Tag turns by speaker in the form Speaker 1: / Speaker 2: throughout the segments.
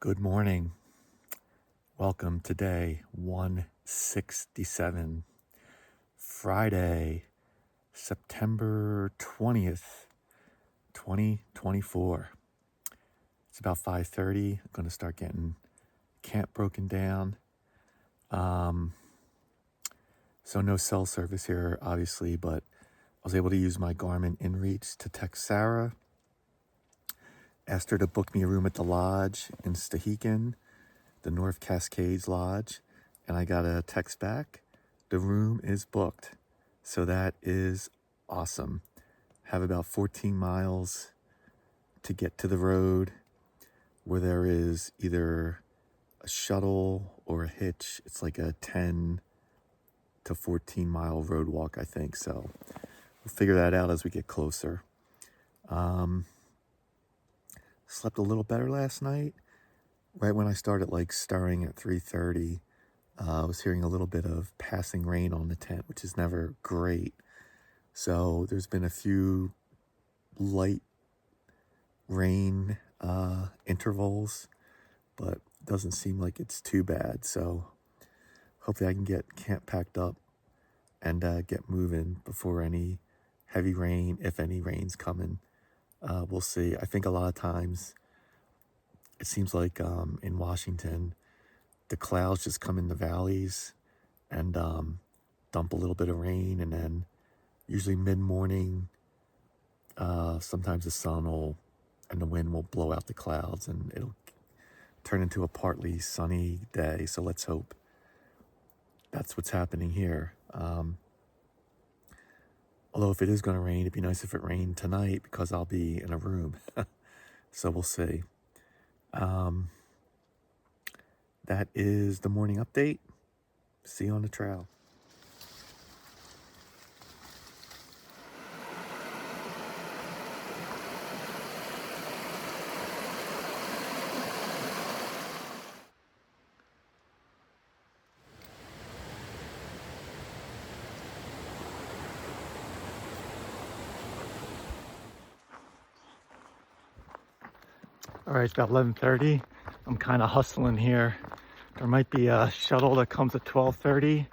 Speaker 1: Good morning. Welcome to day 167, Friday, September 20th, 2024. It's about 5:30. I'm going to start getting camp broken down. So no cell service here, obviously, but I was able to use my Garmin InReach to text Sarah. Asked her to book me a room at the lodge in Stehekin, the North Cascades Lodge, and I got a text back. The room is booked. So that is awesome. Have about 14 miles to get to the road where there is either a shuttle or a hitch. It's like a 10 to 14 mile road walk, I think. So we'll figure that out as we get closer. Slept a little better last night. Right when I started stirring at 3:30, I was hearing a little bit of passing rain on the tent, which is never great. So there's been a few light rain intervals, but it doesn't seem like it's too bad. So hopefully I can get camp packed up and get moving before any heavy rain, if any rain's coming. We'll see. I think a lot of times it seems like in Washington, the clouds just come in the valleys and dump a little bit of rain, and then usually mid-morning, sometimes the sun and the wind will blow out the clouds and it'll turn into a partly sunny day. So let's hope that's what's happening here. Although if it is going to rain, it'd be nice if it rained tonight because I'll be in a room. So we'll see. That is the morning update. See you on the trail. All right, it's about 11:30. I'm kind of hustling here. There might be a shuttle that comes at 12:30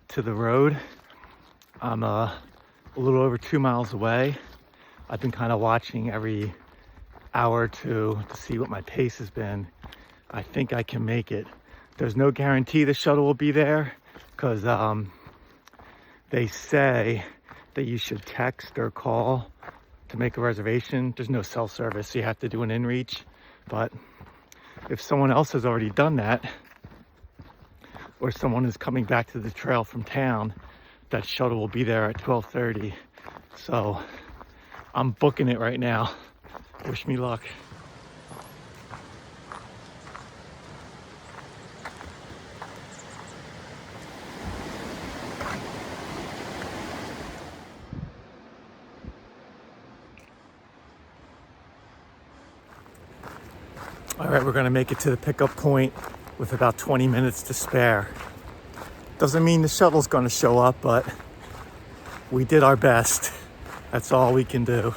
Speaker 1: to the road. I'm a little over 2 miles away. I've been kind of watching every hour or two to see what my pace has been. I think I can make it. There's no guarantee the shuttle will be there because they say that you should text or call to make a reservation. There's no cell service, so you have to do an InReach. But if someone else has already done that, or someone is coming back to the trail from town, that shuttle will be there at 12:30. So I'm booking it right now. Wish me luck. All right, we're gonna make it to the pickup point with about 20 minutes to spare. Doesn't mean the shuttle's gonna show up, but we did our best. That's all we can do.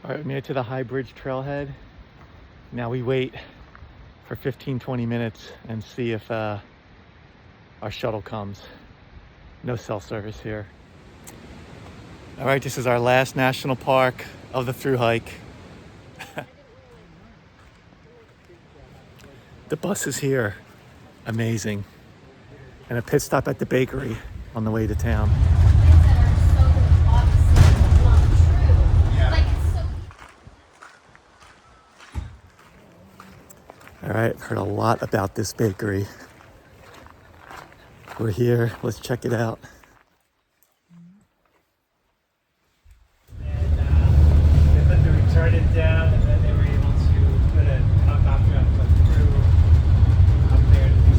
Speaker 1: All right, we made it to the High Bridge trailhead. Now we wait for 15-20 minutes and see if our shuttle comes. No cell service here. All right, this is our last national park of the Thru-Hike. The bus is here. Amazing. And a pit stop at the bakery on the way to town. All right, I've heard a lot about this bakery. We're here, let's check it out.
Speaker 2: And they put the retardant down, and then they were able to put a helicopter up through up there to do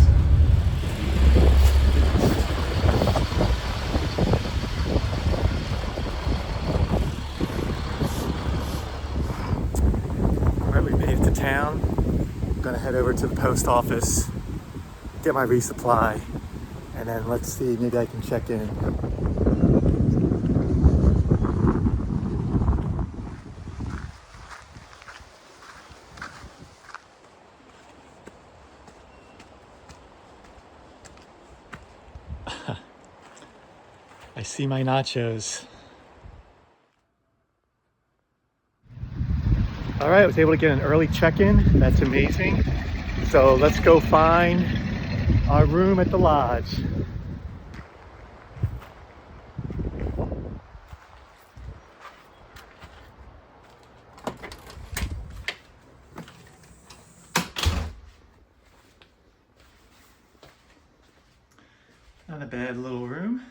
Speaker 1: All right, we made it to town. I'm gonna head over to the post office, get my resupply, And then let's see, maybe I can check in. I see my nachos. All right, I was able to get an early check-in. That's amazing. So let's go find our room at the lodge. Not a bad little room.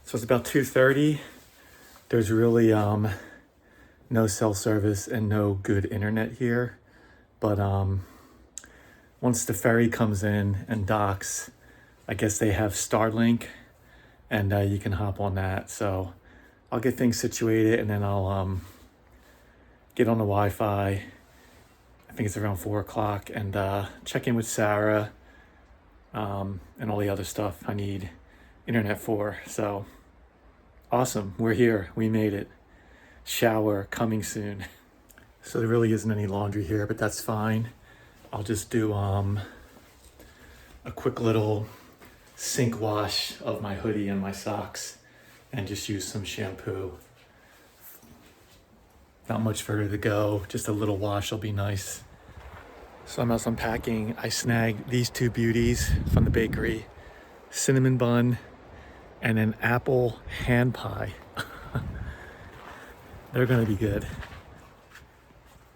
Speaker 1: So it's about 2:30. There's really no cell service and no good internet here. But once the ferry comes in and docks, I guess they have Starlink and you can hop on that. So I'll get things situated and then I'll get on the Wi-Fi. I think it's around 4 o'clock and check in with Sarah and all the other stuff I need internet for. So awesome, we're here, we made it. Shower coming soon. So there really isn't any laundry here, but that's fine. I'll just do a quick little sink wash of my hoodie and my socks and just use some shampoo. Not much further to go, just a little wash will be nice. So as I'm packing, I snagged these two beauties from the bakery, cinnamon bun and an apple hand pie. They're gonna be good.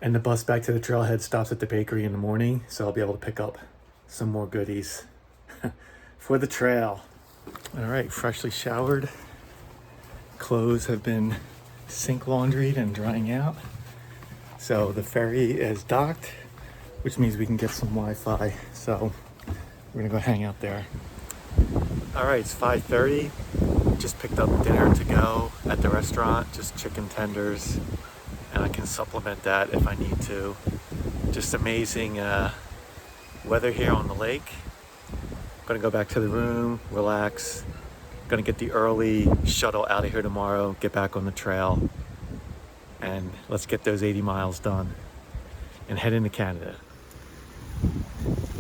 Speaker 1: And the bus back to the trailhead stops at the bakery in the morning, so I'll be able to pick up some more goodies for the trail. All right, freshly showered. Clothes have been sink laundried and drying out. So the ferry is docked, which means we can get some Wi-Fi. So we're gonna go hang out there. All right, it's 5:30. Just picked up dinner to go at the restaurant, just chicken tenders, and I can supplement that if I need to. Just amazing weather here on the lake. Gonna go back to the room, relax. Gonna get the early shuttle out of here tomorrow, get back on the trail, and let's get those 80 miles done and head into Canada.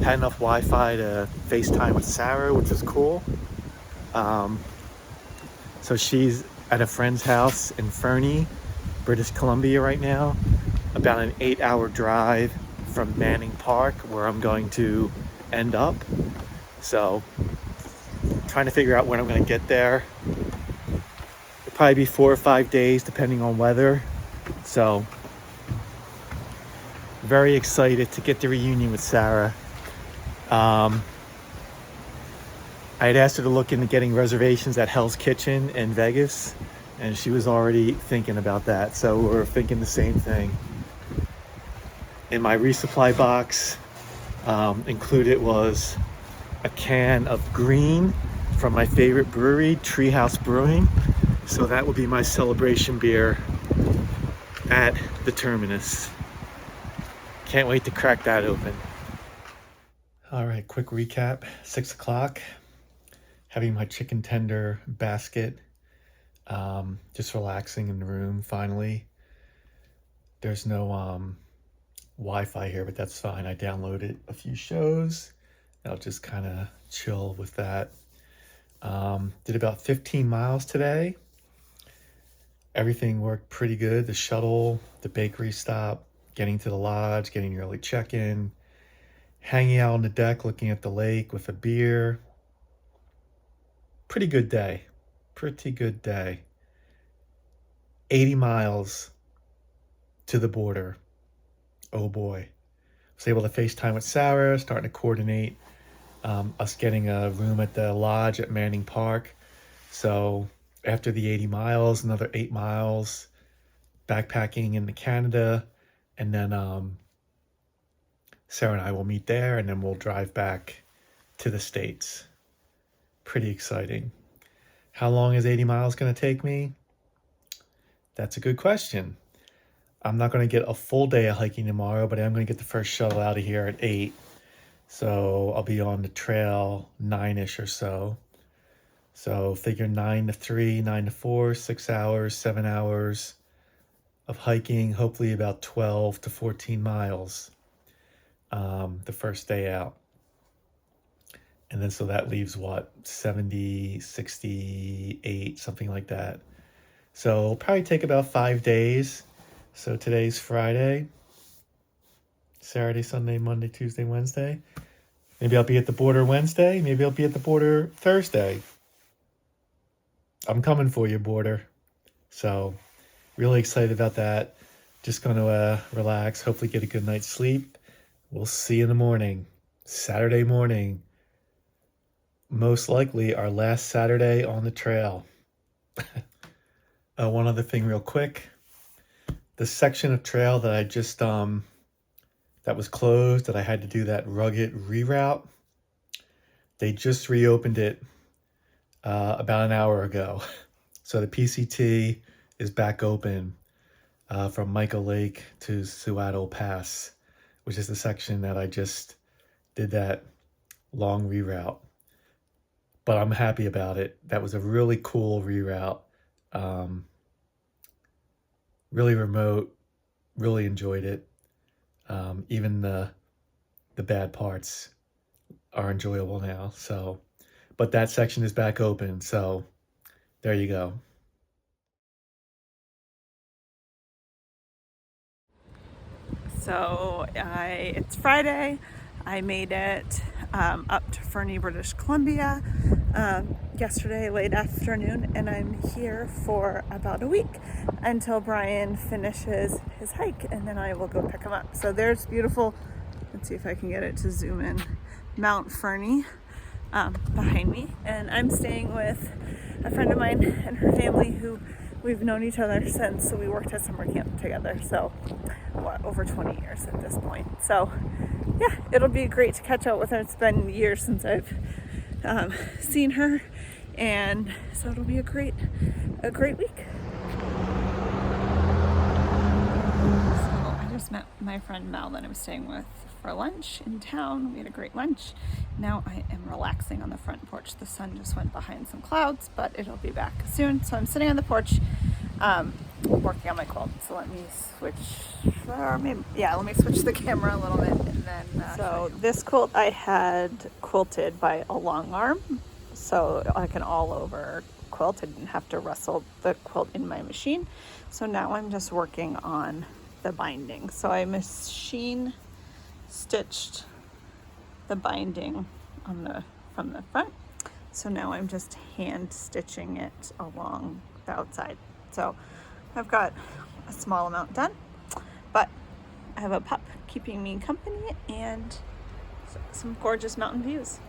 Speaker 1: Had enough Wi-Fi to FaceTime with Sarah, which is cool. So she's at a friend's house in Fernie, British Columbia right now, about an 8-hour drive from Manning Park, where I'm going to end up. So trying to figure out when I'm going to get there. It'll probably be 4 or 5 days depending on weather. So very excited to get the reunion with Sarah. I had asked her to look into getting reservations at Hell's Kitchen in Vegas, and she was already thinking about that. So we're thinking the same thing. In my resupply box, included was a can of green from my favorite brewery, Treehouse Brewing. So that would be my celebration beer at the terminus. Can't wait to crack that open. All right, quick recap. 6 o'clock, having my chicken tender basket, just relaxing in the room finally. There's no Wi-Fi here, but that's fine. I downloaded a few shows. I'll just kind of chill with that. Did about 15 miles today. Everything worked pretty good. The shuttle, the bakery stop, getting to the lodge, getting your early check-in, hanging out on the deck, looking at the lake with a beer. Pretty good day. Pretty good day. 80 miles to the border. Oh boy. Was able to FaceTime with Sarah, starting to coordinate us getting a room at the lodge at Manning Park. So after the 80 miles, another 8 miles, backpacking into Canada, and then Sarah and I will meet there, and then we'll drive back to the States. Pretty exciting. How long is 80 miles going to take me? That's a good question. I'm not going to get a full day of hiking tomorrow, but I'm going to get the first shuttle out of here at 8. So I'll be on the trail 9-ish or so. So figure 9 to 3, 9 to 4, 6 hours, 7 hours of hiking, hopefully about 12 to 14 miles the first day out. And then so that leaves what, 70, 68, something like that. So it'll probably take about 5 days. So today's Friday, Saturday, Sunday, Monday, Tuesday, Wednesday. Maybe I'll be at the border Wednesday. Maybe I'll be at the border Thursday. I'm coming for you, border. So really excited about that. Just going to relax, hopefully get a good night's sleep. We'll see you in the morning, Saturday morning. Most likely our last Saturday on the trail. One other thing real quick. The section of trail that I just, that was closed, that I had to do that rugged reroute, they just reopened it about an hour ago. So the PCT is back open from Michael Lake to Suado Pass, which is the section that I just did that long reroute. But I'm happy about it. That was a really cool reroute. Really remote, really enjoyed it. Even the bad parts are enjoyable now. So, but that section is back open. So there you go.
Speaker 3: So it's Friday. I made it up to Fernie, British Columbia yesterday late afternoon, and I'm here for about a week until Brian finishes his hike, and then I will go pick him up. So there's beautiful, let's see if I can get it to zoom in, Mount Fernie behind me, and I'm staying with a friend of mine and her family who we've known each other since we worked at summer camp together. So over 20 years at this point. So yeah, it'll be great to catch up with her. It's been years since I've seen her, and so it'll be a great week. So I just met my friend Mel that I'm staying with for lunch in town. We had a great lunch. Now I am relaxing on the front porch. The sun just went behind some clouds, but it'll be back soon. So I'm sitting on the porch working on my quilt. So let me switch, or maybe, yeah, let me switch the camera a little bit, and then so this quilt I had quilted by a long arm, so like an all over quilt. I didn't have to wrestle the quilt in my machine. So now I'm just working on the binding. So I machine stitched the binding on from the front. So now I'm just hand stitching it along the outside. So I've got a small amount done, but I have a pup keeping me company and some gorgeous mountain views.